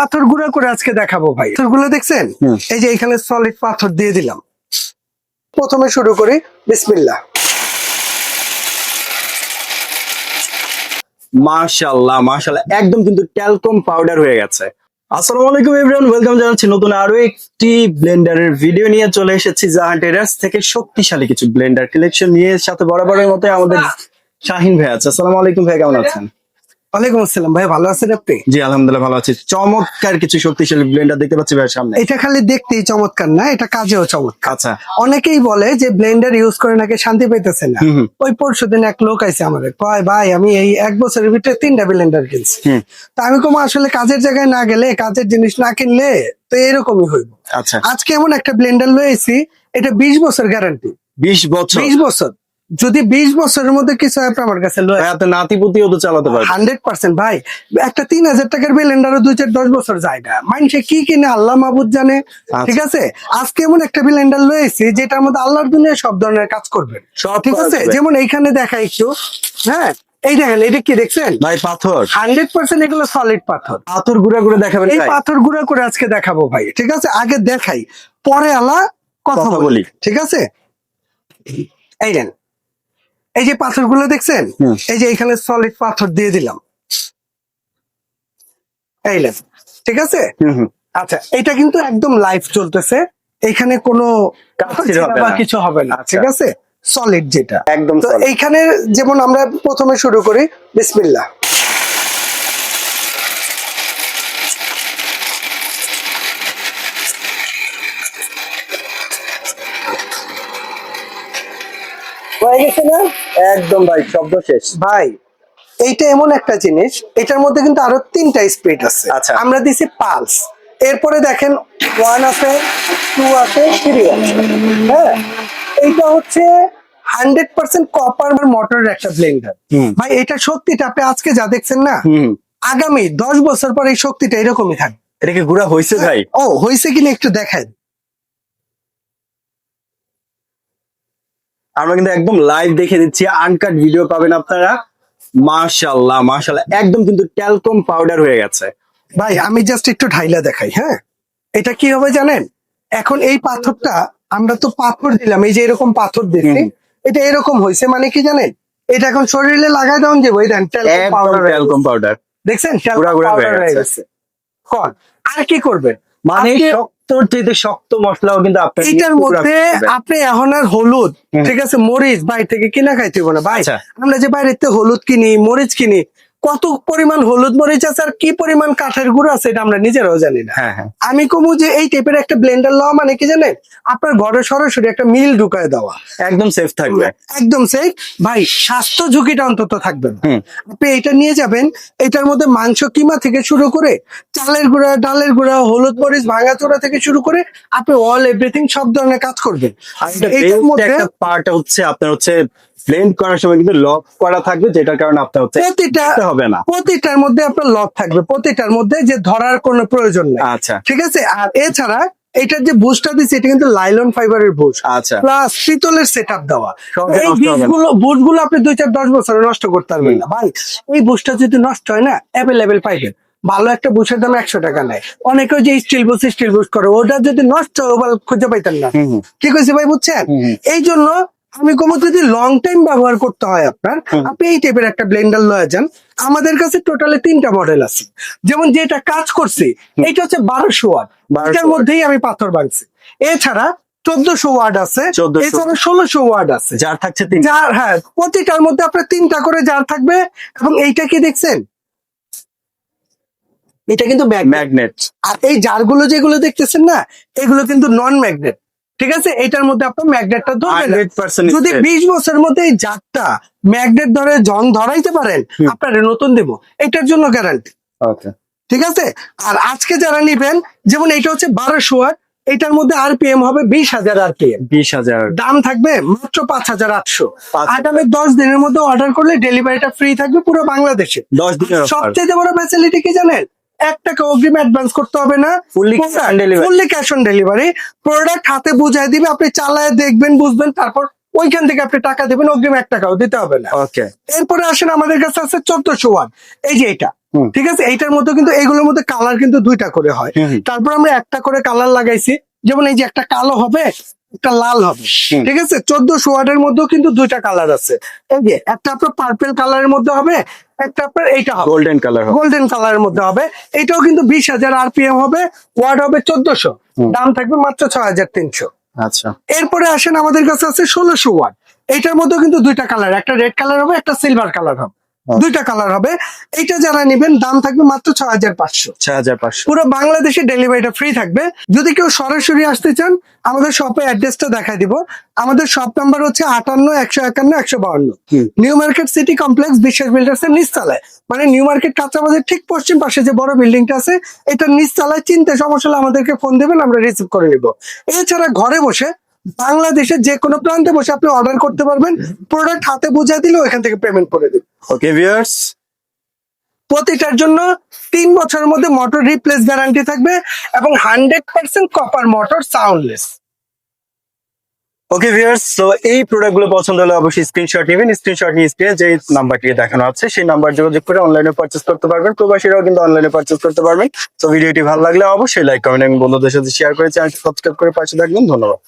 পাথর গুঁড়া করে আজকে দেখাবো ভাই। পাথরগুলো দেখছেন? এই যে এখানে সলিড পাথর দিয়ে দিলাম। প্রথমে শুরু করি, বিসমিল্লাহ। মাশাআল্লাহ মাশাআল্লাহ, একদম কিন্তু ট্যালকম পাউডার হয়ে গেছে। আসসালামু আলাইকুম এভরিওয়ান, ওয়েলকাম জানাচ্ছি নতুন আরো একটি ব্লেন্ডারের ভিডিও নিয়ে চলে এসেছি জাহান টেরাস থেকে শক্তিশালী কিছু ব্লেন্ডার কালেকশন নিয়ে। সাথে বরাবরের মতো আমাদের শাহিন ভাই আছে। আসসালামু আলাইকুম ভাই, কেমন আছেন? ওয়ালাইকুম আসসালাম ভাই, ভালো আছেন আপনি? জি আলহামদুলিল্লাহ ভালো আছি। চমৎকার কিছু শক্তিশালী ব্লেন্ডার দেখতে পাচ্ছি ভাইয়ের সামনে। এটা খালি দেখতেই চমৎকার না, এটা কাজেও চমৎকার। আচ্ছা, অনেকেই বলে যে ব্লেন্ডার ইউজ করে নাকি শান্তি পাইতেছে না। ওই পরশুদিন এক লোক আইছে আমাদের, কয় ভাই আমি এই এক বছরের ভিতরে 3টা ব্লেন্ডার কিনছি। তা আমি কম আসলে কাজের জায়গায় না গেলে, কাজের জিনিস না কিনলে তো এরকমই হইব। আচ্ছা, আজকে এমন একটা ব্লেন্ডার লয়েছি, এটা 20 বছর গ্যারান্টি। 20 বছর? 20 বছর। যদি 20 বছরের মধ্যে কিছু হয় আপনি আমার কাছে লয়, এত নাতিপুতিও তো চালাতে পারবে। 100% ভাই। একটা 3000 টাকার ব্লেন্ডারও 2-4-10 বছর যায় না। মানুষে কি কিনে আল্লাহ মাহবুদ জানে। ঠিক আছে, আজকে এমন একটা ব্লেন্ডার লয়েছি যেটার মধ্যে আল্লাহর দুনিয়ায় সব ধরনের কাজ করবে সব ঠিক আছে। যেমন এইখানে দেখা একটু, হ্যাঁ এই দেখেন, এটা কি দেখছেন ভাই? পাথর 100%, এগুলো সলিড পাথর। পাথর গুঁড়া করে দেখাবেন এই ভাই? পাথর গুঁড়া করে আজকে দেখাবো ভাই। ঠিক আছে, আগে দেখাই পরে আল্লাহ কথা বলি। ঠিক আছে, এই দেন, এই যে পাথরগুলো দেখছেন, এই যে এখানে সলিড পাথর দিয়ে দিলাম, এই নেন। ঠিক আছে, আচ্ছা এটা কিন্তু একদম লাইভ চলতেছে, এখানে কোনো কিছু হবে না। ঠিক আছে, সলিড যেটা একদম। তো এইখানে যেমন আমরা প্রথমে শুরু করি, বিসমিল্লাহ। হয়ে গেছে না? একদম ভাই, শব্দ শেষ ভাই এইটা এমন একটা জিনিস, এটার মধ্যে কিন্তু আরো 3টা স্পিড আছে। আচ্ছা, আমরা দিছি পালস। এরপরে দেখেন 1 আছে, 2 আছে, 3 আছে। হ্যাঁ, এইটা হচ্ছে 100% কপার মোটরের একটা ব্লেন্ডার ভাই। এটা শক্তিটা আপনি আজকে যা দেখছেন না, আগামী 10 বছর পর এই শক্তিটা এরকমই থাকবে। এটা কি গুঁড়া হয়েছে ভাই? ও হয়েছে কিনা একটু দেখাই। আমরা কিন্তু একদম লাইভ দেখে দিচ্ছি, আনকাট ভিডিও পাবেন আপনারা। মাশাআল্লাহ মাশাআল্লাহ, একদম কিন্তু ট্যালকম পাউডার হয়ে গেছে ভাই। আমি জাস্ট একটু ঢাইলা দেখাই। হ্যাঁ, এটা কি হবে জানেন? এখন এই পাথরটা আমরা তো পাথর দিলাম, এই যে এরকম পাথর দিচ্ছি, এটা এরকম হয়েছে মানে কি জানেন? এটা এখন শরীরে লাগাই দেন যে ওই দেন ট্যালকম পাউডার দেখছেন, গুঁড়া হয়ে গেছে। কোন আর কি করবেন? মানে শক্তর চাইতে শক্ত মশলাও কিন্তু আপনার এটার মধ্যে আপনি এখন আর হলুদ, ঠিক আছে, মরিচ বাইরে থেকে কিনা খাইতে হবে না ভাই। আমরা যে বাইরে থেকে হলুদ কিনি, মরিচ কিনি, কত পরিমাণ হলুদ মরিচ আছে আর কি পরিমাণ কাঠের গুঁড়ো আছে এটা আমরা নিজেরাও জানি না। আমি কমু যে এই টাইপের একটা ব্লেন্ডার লওয়া মানে কি জানেন? আপনার ঘরে সরাসরি একটা মিল ঢুকায় দেওয়া, একদম সেফ থাকবে, একদম সেফ ভাই। স্বাস্থ্য ঝুঁকিটা অন্তত থাকবে না। আপনি এটা নিয়ে যাবেন, এটার মধ্যে মাংস কিমা থেকে শুরু করে চালের গুঁড়া, ডালের গুঁড়া, হলুদ মরিচ ভাঙাচোরা থেকে শুরু করে আপনি অল এভরিথিং সব ধরনের কাজ করবেন। এটার মধ্যে একটা পার্ট হচ্ছে আপনার হচ্ছে ব্লেন্ড করার সময় কিন্তু লক করা থাকবে, যেটার কারণে আপনার হচ্ছে হবে না। প্রতিটার মধ্যে আপনার লক থাকবে, প্রতিটার মধ্যে যে ধরার কোনো প্রয়োজন নেই। আচ্ছা, ঠিক আছে। আর এছাড়া এটার যে বুশটা দিচ্ছে, এটা কিন্তু লাইলন ফাইবারের বুশ, আচ্ছা, প্লাস শীতলের সেটআপ দেওয়া। এই বুশগুলো আপনি 2-4-10 বছরে নষ্ট করতে পারবেন না ভাই। এই বুশটা যদি নষ্ট হয় না, অ্যাভেলেবেল পাইবেন। ভালো একটা বুশের দাম 100 টাকা নেয়। অনেকে যে স্টিল বুশ করে, ওটা যদি নষ্ট হয় খুঁজে পাইতেন না। কি কইছি ভাই, বুঝছেন? এই জন্য আমি কমো, যদি লং টাইম ব্যবহার করতে হয় আপনার, আপনি এই টাইপের একটা ব্লেন্ডার লয়ে যান। আমাদের কাছে টোটালি 3টা মডেল আছে। যেমন যেটা কাজ করছে, এইটা হচ্ছে 1200 ওয়াট, এটার মধ্যেই আমি পাথর ভাঙছি। এছাড়া 1400 ওয়াট আছে, এছাড়া 1600 ওয়াট আছে, যার থাকছে যার, হ্যাঁ, প্রতিটার মধ্যে আপনার 3টা করে জার থাকবে। এবং এইটা কি দেখছেন? এটা কিন্তু ম্যাগনেট। আর এই জারগুলো যেগুলো দেখতেছেন না, এগুলো কিন্তু নন ম্যাগনেট। ঠিক আছে, এটার মধ্যে আপনার ম্যাগনেটটা ধরবে না। যদি 20 বছরের মধ্যে এই জারটা ম্যাগনেট ধরে জং ধরাইতে পারেন, আপনার নতুন দেব, এটার জন্য গ্যারান্টি। ঠিক আছে। আর আজকে যারা নিবেন, যেমন এটা হচ্ছে 1200 ওয়াট, এটার মধ্যে আরপিএম হবে 20,000 আরপিএম, 20,000, দাম থাকবে মাত্র 5,800। আগামী 10 দিনের মধ্যে অর্ডার করলে ডেলিভারিটা ফ্রি থাকবে পুরো বাংলাদেশে। 10 দিনের সবচেয়ে বড় ফ্যাসিলিটি কি জানেন? 1 টাকা অগ্রিম অ্যাডভান্স করতে হবে না, fully cash on delivery. Product হাতে বুঝাই দিবে, আপনি চালায় দেখবেন, বুঝবেন, তারপর ওইখান থেকে আপনি টাকা দেবেন, অগ্রিম 1 টাকাও দিতে হবে না। ওকে। এরপরে আসেন, আমাদের কাছে আছে 1400 ওয়াট, এই যে এটা হুম। ঠিক আছে, এইটার মধ্যে কিন্তু এগুলোর মধ্যে কালার কিন্তু দুইটা করে হয়। হুম, হুম। তারপর আমরা একটা করে কালার লাগাইছি, যেমন এই যে একটা কালো হবে, একটা লাল হবে। হুম। ঠিক আছে, 1400 ওয়াটের মধ্যেও কিন্তু দুইটা কালার আছে। এই যে একটা আপনার পার্পেল কালারের মধ্যে হবে, একটা আপনার এইটা হবে গোল্ডেন কালার হবে। গোল্ডেন কালারের মধ্যে হবে। এটাও কিন্তু 20,000 আরপিএম হবে, ওয়াট হবে 1400, হুম। দাম থাকবে মাত্র 6,300। আচ্ছা, এরপরে আসেন আমাদের কাছে আছে 1600 ওয়াট। এইটার মধ্যে কিন্তু দুইটা কালার, একটা রেড কালার হবে, একটা সিলভার কালার হবে, দুইটা কালার হবে। এইটা যারা নেবেন দাম থাকবে মাত্র 6,500। 6,500। পুরো বাংলাদেশে ডেলিভারিটা ফ্রি থাকবে। যদি কেউ সরাসরি আসতে চান, আমাদের শপে অ্যাড্রেসটা দেখাই দিব। আমাদের শপ নাম্বার হচ্ছে 58-151-152, হুম। নিউ মার্কেট সিটি কমপ্লেক্স, বিশ্বাস বিল্ডার্স এর নিচতলায়। মানে নিউ মার্কেট কাঁচাবাজার ঠিক পশ্চিম পাশে যে বড় বিল্ডিংটা আছে, এটা নিচতলায়। চিনতে সমস্যা হলে আমাদেরকে ফোন দেবেন, আমরা রিসিভ করে নিব। এছাড়া ঘরে বসে বাংলাদেশের যে কোনো প্রান্তে বসে আপনি অর্ডার করতে পারবেন, প্রোডাক্ট হাতে বুঝিয়ে দিলে ওইখান থেকে পেমেন্ট করে দিবেন। ওকে ভিউয়ার্স, প্রতিটার জন্য 3 বছরের মধ্যে মোটর রিপ্লেস গ্যারান্টি থাকবে এবং 100% copper motor soundless. Okay viewers, তো এই প্রোডাক্ট গুলো পছন্দ হলে অবশ্যই স্ক্রিনশট নেবেন। স্ক্রিনশট নিয়ে স্ক্রিনে যে নাম্বারটি দেখানো আছে সেই নাম্বার যোগাযোগ করে অনলাইনে পারচেজ করতে পারবেন। প্রবাসীরাও কিন্তু অনলাইনে পারচেজ করতে পারবেন। তো ভিডিওটি ভালো লাগলে অবশ্যই লাইক কমেন্ট এবং বন্ধুদের সাথে শেয়ার করে চ্যানেলটি সাবস্ক্রাইব করে পাশে থাকবেন। ধন্যবাদ।